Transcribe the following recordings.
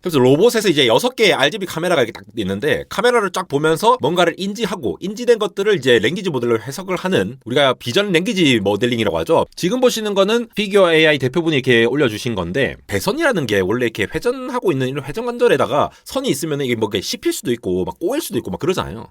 그래서 로봇에서 이제 6개의 RGB 카메라가 이렇게 딱 있는데 카메라를 쫙 보면서 뭔가를 인지하고 인지된 것들을 이제 랭귀지 모델로 해석을 하는 우리가 비전 랭귀지 모델링이라고 하죠. 지금 보시는 거는 피규어 AI 대표분이 이렇게 올려주신 건데 배선이라는 게 원래 이렇게 회전하고 있는 이런 회전 관절에다가 선이 있으면 이게 뭐 씹힐 수도 있고 막 꼬일 수도 있고 막 그러잖아요.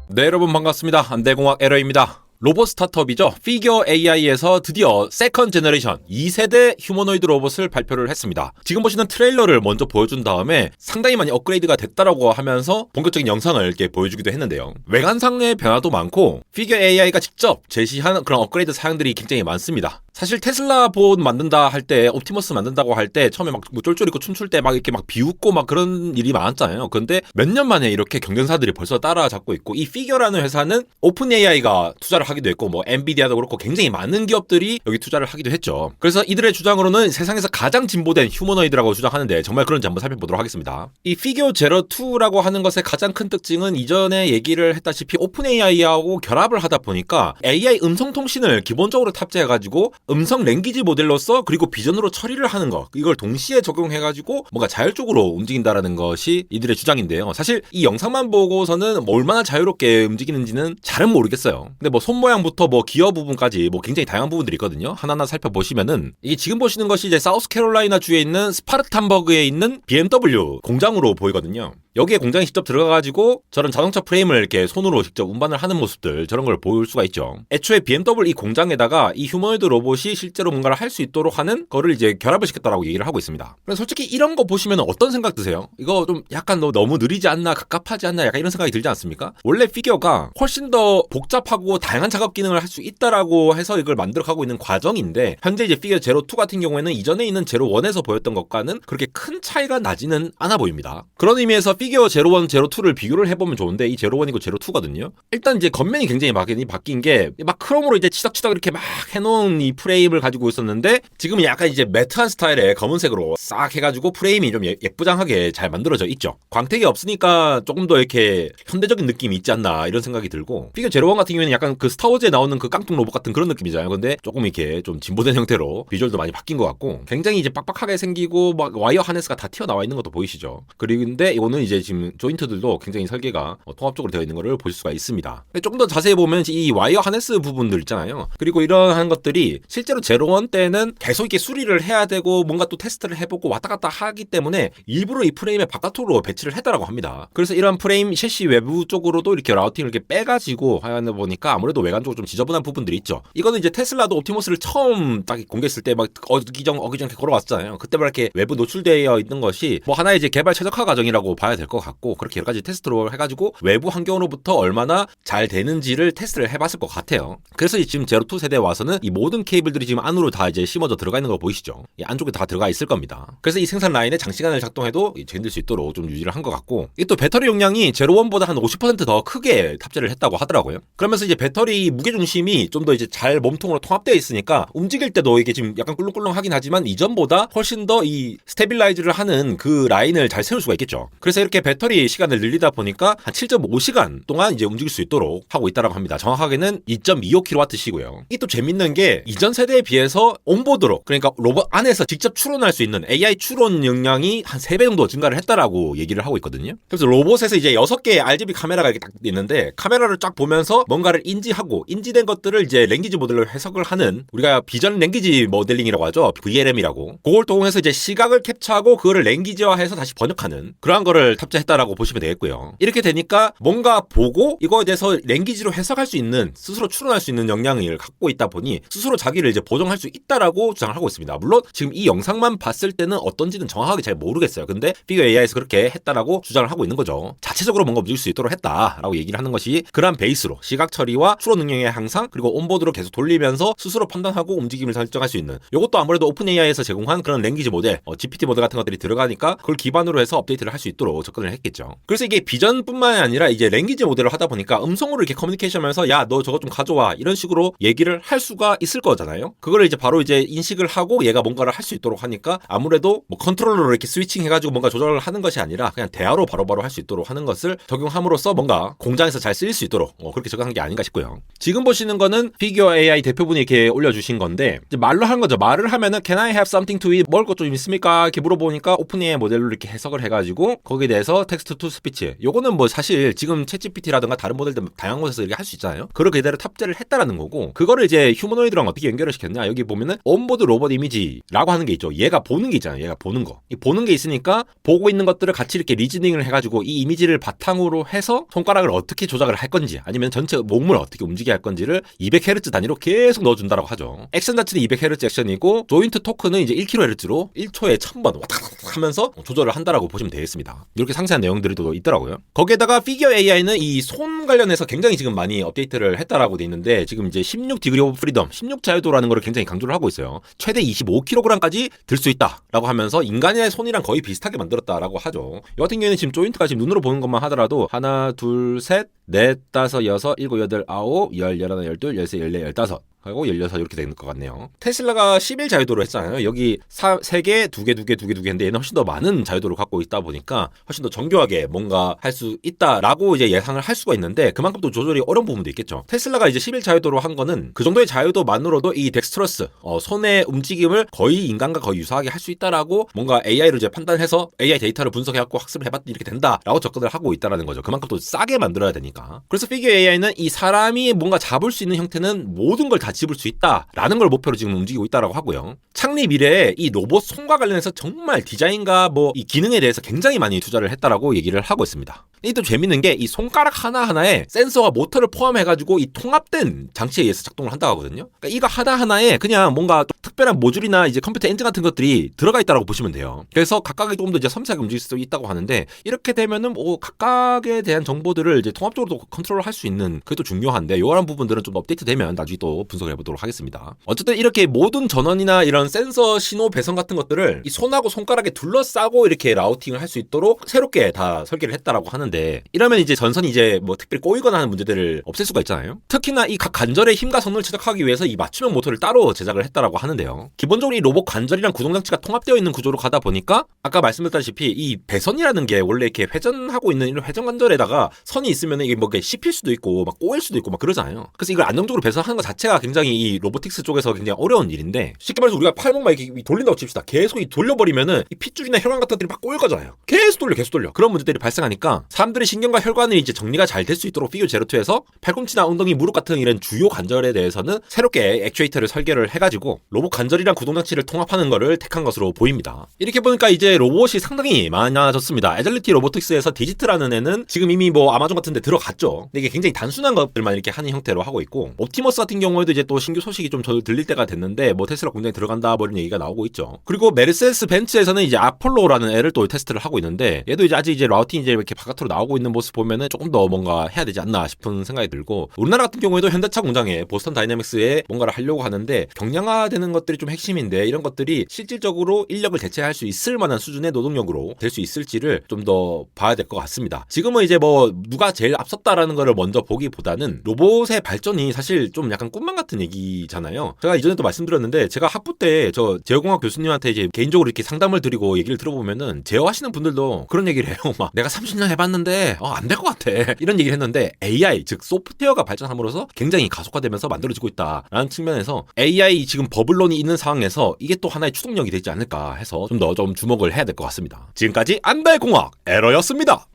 네, 여러분 반갑습니다. 안대공학 에러입니다. 로봇 스타트업이죠. 피규어 AI에서 드디어 세컨 제너레이션 2세대 휴머노이드 로봇을 발표를 했습니다. 지금 보시는 트레일러를 먼저 보여준 다음에 상당히 많이 업그레이드가 됐다라고 하면서 본격적인 영상을 이렇게 보여주기도 했는데요. 외관상의 변화도 많고 피규어 AI가 직접 제시한 그런 업그레이드 사양들이 굉장히 많습니다. 사실 테슬라 봇 만든다 할 때, 옵티머스 만든다고 할 때 처음에 막 쫄쫄 있고 춤출 때 막 이렇게 막 비웃고 막 그런 일이 많았잖아요. 그런데 몇 년 만에 이렇게 경쟁사들이 벌써 따라잡고 있고 이 피규어라는 회사는 오픈 AI가 투자를 하기도 했고 뭐 엔비디아도 그렇고 굉장히 많은 기업들이 여기 투자를 하기도 했죠. 그래서 이들의 주장으로는 세상에서 가장 진보된 휴머노이드라고 주장하는데 정말 그런지 한번 살펴보도록 하겠습니다. 이 피규어 제로 2라고 하는 것의 가장 큰 특징은 이전에 얘기를 했다시피 오픈 AI하고 결합을 하다 보니까 AI 음성 통신을 기본적으로 탑재해가지고 음성 랭귀지 모델로서 그리고 비전으로 처리를 하는 거 이걸 동시에 적용해가지고 뭔가 자율적으로 움직인다라는 것이 이들의 주장인데요. 사실 이 영상만 보고서는 뭐 얼마나 자유롭게 움직이는지는 잘은 모르겠어요. 근데 뭐 손 모양부터 뭐 기어 부분까지 뭐 굉장히 다양한 부분들이 있거든요. 하나하나 살펴보시면은 이게 지금 보시는 것이 이제 사우스캐롤라이나 주에 있는 스파르탄버그에 있는 BMW 공장으로 보이거든요. 여기에 공장에 직접 들어가가지고 저런 자동차 프레임을 이렇게 손으로 직접 운반을 하는 모습들 저런 걸 볼 수가 있죠. 애초에 BMW 이 공장에다가 이 휴머노이드 로봇이 실제로 뭔가를 할 수 있도록 하는 거를 이제 결합을 시켰다라고 얘기를 하고 있습니다. 그래서 솔직히 이런 거 보시면 어떤 생각 드세요? 이거 좀 약간 너무 느리지 않나 갑갑하지 않나 약간 이런 생각이 들지 않습니까? 원래 피규어가 훨씬 더 복잡하고 다양한 작업 기능을 할 수 있다라고 해서 이걸 만들어가고 있는 과정인데 현재 이제 피규어 제로 2 같은 경우에는 이전에 있는 제로 1에서 보였던 것과는 그렇게 큰 차이가 나지는 않아 보입니다. 그런 의미에서 피규어 제로 1, 제로 2를 비교를 해보면 좋은데 이 제로 1이고 제로 2거든요. 일단 이제 겉면이 굉장히 많이 바뀐 게 막 크롬으로 이제 치덕치덕 이렇게 막 해놓은 이 프레임을 가지고 있었는데 지금은 약간 이제 매트한 스타일의 검은색으로 싹 해가지고 프레임이 좀 예쁘장하게 잘 만들어져 있죠. 광택이 없으니까 조금 더 이렇게 현대적인 느낌이 있지 않나 이런 생각이 들고 피규어 제로 1 같은 경우에는 약간 그 스타워즈에 나오는 그 깡통 로봇 같은 그런 느낌이잖아요. 근데 조금 이렇게 좀 진보된 형태로 비주얼도 많이 바뀐 것 같고 굉장히 이제 빡빡하게 생기고 막 와이어 하네스가 다 튀어나와 있는 것도 보이시죠. 그리고 근데 이거는 이제 지금 조인트들도 굉장히 설계가 통합적으로 되어 있는 것을 보실 수가 있습니다. 조금 더 자세히 보면 이 와이어 하네스 부분들 있잖아요. 그리고 이러한 것들이 실제로 제로 1 때는 계속 이렇게 수리를 해야 되고 뭔가 또 테스트를 해보고 왔다 갔다 하기 때문에 일부러 이 프레임의 바깥으로 배치를 했다라고 합니다. 그래서 이런 프레임 셰시 외부 쪽으로도 이렇게 라우팅을 이렇게 빼가지고 하다 보니까 아무래도 외관적으로 좀 지저분한 부분들이 있죠. 이거는 이제 테슬라도 옵티머스를 처음 딱 공개했을 때 막 어기저기 걸어왔잖아요. 그때 막 이렇게 외부 노출되어 있는 것이 뭐 하나의 이제 개발 최적화 과정이라고 봐야 될 것 같고 그렇게 여러 가지 테스트로 해가지고 외부 환경으로부터 얼마나 잘 되는지를 테스트를 해봤을 것 같아요. 그래서 지금 제로 2 세대에 와서는 이 모든 케이블들이 지금 안으로 다 이제 심어져 들어가 있는 거 보이시죠? 이 안쪽에 다 들어가 있을 겁니다. 그래서 이 생산 라인에 장시간을 작동해도 견딜 수 있도록 좀 유지를 한 것 같고 이 또 배터리 용량이 제로 1보다 한 50% 더 크게 탑재를 했다고 하더라고요. 그러면서 이제 배터리 무게중심이 좀 더 이제 잘 몸통으로 통합되어 있으니까 움직일 때도 이게 지금 약간 꿀렁꿀렁하긴 하지만 이전보다 훨씬 더 이 스테빌라이즈를 하는 그 라인을 잘 세울 수가 있겠죠. 그래서 이렇게 배터리 시간을 늘리다 보니까 한 7.5시간 동안 이제 움직일 수 있도록 하고 있다고 합니다. 정확하게는 2.25kW시고요. 이게 또 재밌는 게 이전 세대에 비해서 온보드로 그러니까 로봇 안에서 직접 추론할 수 있는 AI 추론 역량이 한 3배 정도 증가를 했다라고 얘기를 하고 있거든요. 그래서 로봇에서 이제 6개의 RGB 카메라가 이렇게 딱 있는데 카메라를 쫙 보면서 뭔가를 인지하고 인지된 것들을 이제 랭귀지 모델로 해석을 하는 우리가 비전 랭귀지 모델링이라고 하죠. VLM이라고. 그걸 통해서 이제 시각을 캡처하고 그거를 랭귀지화해서 다시 번역하는 그러한 거를 탑재했다라고 보시면 되겠고요. 이렇게 되니까 뭔가 보고 이거에 대해서 랭귀지로 해석할 수 있는 스스로 추론할 수 있는 역량을 갖고 있다 보니 스스로 자기를 이제 보정할 수 있다라고 주장을 하고 있습니다. 물론 지금 이 영상만 봤을 때는 어떤지는 정확하게 잘 모르겠어요. 근데 피규어 AI에서 그렇게 했다라고 주장을 하고 있는 거죠. 자체적으로 뭔가 움직일 수 있도록 했다라고 얘기를 하는 것이 그런 베이스로 시각 처리와 추론 능력의 향상 그리고 온보드로 계속 돌리면서 스스로 판단하고 움직임을 설정할 수 있는 이것도 아무래도 오픈 AI에서 제공한 그런 랭귀지 모델 GPT 모델 같은 것들이 들어가니까 그걸 기반으로 해서 업데이트를 할 수 있도록 접근을 했겠죠. 그래서 이게 비전뿐만 아니라 이제 랭귀지 모델을 하다 보니까 음성으로 이렇게 커뮤니케이션하면서 야, 너 저거 좀 가져와 이런 식으로 얘기를 할 수가 있을 거잖아요. 그거를 이제 바로 이제 인식을 하고 얘가 뭔가를 할 수 있도록 하니까 아무래도 뭐 컨트롤러로 이렇게 스위칭 해가지고 뭔가 조절을 하는 것이 아니라 그냥 대화로 바로바로 할 수 있도록 하는 것을 적용함으로써 뭔가 공장에서 잘 쓰일 수 있도록 그렇게 적용한 게 아닌가 싶고요. 지금 보시는 거는 피규어 AI 대표분이 이렇게 올려주신 건데 이제 말로 하는 거죠. 말을 하면은 Can I have something to eat? 먹을 것 좀 있습니까? 이렇게 물어보니까 오픈AI 모델로 이렇게 해석을 해가지고 거기에 대해서 텍스트 투 스피치. 요거는 뭐 사실 지금 챗GPT라든가 다른 모델들 다양한 곳에서 이렇게 할 수 있잖아요. 그걸 그대로 탑재를 했다라는 거고 그거를 이제 휴머노이드랑 어떻게 연결을 시켰냐? 여기 보면은 온보드 로봇 이미지라고 하는 게 있죠. 얘가 보는 게 있잖아요. 얘가 보는 거. 이 보는 게 있으니까 보고 있는 것들을 같이 이렇게 리즈닝을 해가지고 이 이미지를 바탕으로 해서 손가락을 어떻게 조작을 할 건지 아니면 전체 몸을 어떻게 움직이게 할 건지를 200Hz 단위로 계속 넣어준다라고 하죠. 액션 자체는 200Hz 액션이고 조인트 토크는 이제 1kHz로 1초에 1000번 왔다 갔다 하면서 조절을 한다라고 보시면 되겠습니다. 이렇게 상세한 내용들이 또 있더라고요. 거기에다가 피규어 AI는 이 손 관련해서 굉장히 지금 많이 업데이트를 했다라고 돼 있는데 지금 이제 16 디그리 오브 프리덤, 16 자유도라는 걸 굉장히 강조를 하고 있어요. 최대 25kg까지 들 수 있다라고 하면서 인간의 손이랑 거의 비슷하게 만들었다라고 하죠. 이 같은 경우에는 지금 조인트가 지금 눈으로 보는 것만 하더라도 하나, 둘, 셋, 넷, 다섯, 여섯, 일곱, 여덟, 아홉, 열, 열하나, 열둘, 열세, 열네, 열다섯 하고 16 이렇게 되는 것 같네요. 테슬라가 11 자유도로 했잖아요. 여기 3개, 2개 했는데 얘는 훨씬 더 많은 자유도를 갖고 있다 보니까 훨씬 더 정교하게 뭔가 할 수 있다라고 이제 예상을 할 수가 있는데 그만큼 또 조절이 어려운 부분도 있겠죠. 테슬라가 이제 11 자유도로 한 거는 그 정도의 자유도만으로도 이 덱스트러스, 손의 움직임을 거의 인간과 거의 유사하게 할 수 있다라고 뭔가 AI로 이제 판단해서 AI 데이터를 분석해갖고 학습을 해봤더니 이렇게 된다라고 접근을 하고 있다라는 거죠. 그만큼 또 싸게 만들어야 되니까. 그래서 피규어 AI는 이 사람이 뭔가 잡을 수 있는 형태는 모든 걸 다 집을 수 있다라는 걸 목표로 지금 움직이고 있다라고 하고요. 창립 이래에 이 로봇 손과 관련해서 정말 디자인과 뭐 이 기능에 대해서 굉장히 많이 투자를 했다라고 얘기를 하고 있습니다. 이 또 재밌는 게 이 손가락 하나하나에 센서와 모터를 포함해가지고 이 통합된 장치에 의해서 작동을 한다고 하거든요. 그러니까 이거 하나하나에 그냥 뭔가 특별한 모듈이나 이제 컴퓨터 엔진 같은 것들이 들어가 있다고 보시면 돼요. 그래서 각각이 조금 더 이제 섬세하게 움직일 수 있다고 하는데 이렇게 되면은 뭐 각각에 대한 정보들을 이제 통합적으로 컨트롤을 할 수 있는 그게 또 중요한데 이런 부분들은 좀 업데이트되면 나중에 또 분석을 해보도록 하겠습니다. 어쨌든 이렇게 모든 전원이나 이런 센서 신호 배선 같은 것들을 이 손하고 손가락에 둘러싸고 이렇게 라우팅을 할 수 있도록 새롭게 다 설계를 했다라고 하는데 이러면 이제 전선이 이제 뭐 특별히 꼬이거나 하는 문제들을 없앨 수가 있잖아요. 특히나 이 각 관절의 힘과 성능을 최적화하기 위해서 이 맞춤형 모터를 따로 제작을 했다라고 하는데요. 기본적으로 이 로봇 관절이랑 구동장치가 통합되어 있는 구조로 가다 보니까 아까 말씀드렸다시피 이 배선이라는 게 원래 이렇게 회전하고 있는 이런 회전 관절에다가 선이 있으면 이게 뭐 씹힐 수도 있고 막 꼬일 수도 있고 막 그러잖아요. 그래서 이걸 안정적으로 배선하는 것 자체가 굉장히 이 로보틱스 쪽에서 굉장히 어려운 일인데 쉽게 말해서 우리가 팔목만 이렇게 돌린다고 칩시다. 계속 이 돌려버리면은 이 핏줄이나 혈관 같은 것들이 막 꼬일 거잖아요. 계속 돌려. 그런 문제들이 발생하니까 사람들의 신경과 혈관이 이제 정리가 잘 될 수 있도록 피규어 제로2에서 팔꿈치나 엉덩이, 무릎 같은 이런 주요 관절에 대해서는 새롭게 액추에이터를 설계를 해가지고 로봇 관절이랑 구동장치를 통합하는 거를 택한 것으로 보입니다. 이렇게 보니까 이제 로봇이 상당히 많아졌습니다. 애절리티 로보틱스에서 디지트라는 애는 지금 이미 뭐 아마존 같은 데 들어갔죠. 근데 이게 굉장히 단순한 것들만 이렇게 하는 형태로 하고 있고 옵티머스 같은 경우에도 이제 또 신규 소식이 좀 들릴 때가 됐는데 뭐 테슬라 공장에 들어간다 뭐 이런 얘기가 나오고 있죠. 그리고 메르세데스 벤츠에서는 이제 아폴로라는 애를 또 테스트를 하고 있는데 얘도 이제 아직 이제 라우팅이 이제 이렇게 바깥으로 나오고 있는 모습 보면은 조금 더 뭔가 해야 되지 않나 싶은 생각이 들고 우리나라 같은 경우에도 현대차 공장에 보스턴 다이내믹스에 뭔가를 하려고 하는데 경량화되는 것들이 좀 핵심인데 이런 것들이 실질적으로 인력을 대체할 수 있을 만한 수준의 노동력으로 될 수 있을지를 좀 더 봐야 될 것 같습니다. 지금은 이제 뭐 누가 제일 앞섰다라는 거를 먼저 보기보다는 로봇의 발전이 사실 좀 약간 꿈만 같은 얘기잖아요. 제가 이전에도 말씀드렸는데 제가 학부 때 저 제어공학 교수님한테 이제 개인적으로 이렇게 상담을 드리고 얘기를 들어보면은 제어하시는 분들도 그런 얘기를 해요. 막 내가 30년 해봤는데 안 될 것 같아 이런 얘기를 했는데 AI 즉 소프트웨어가 발전함으로써 굉장히 가속화되면서 만들어지고 있다라는 측면에서 AI 지금 버블론이 있는 상황에서 이게 또 하나의 추동력이 되지 않을까 해서 좀 더 주목을 해야 될 것 같습니다. 지금까지 안달공학 에러였습니다.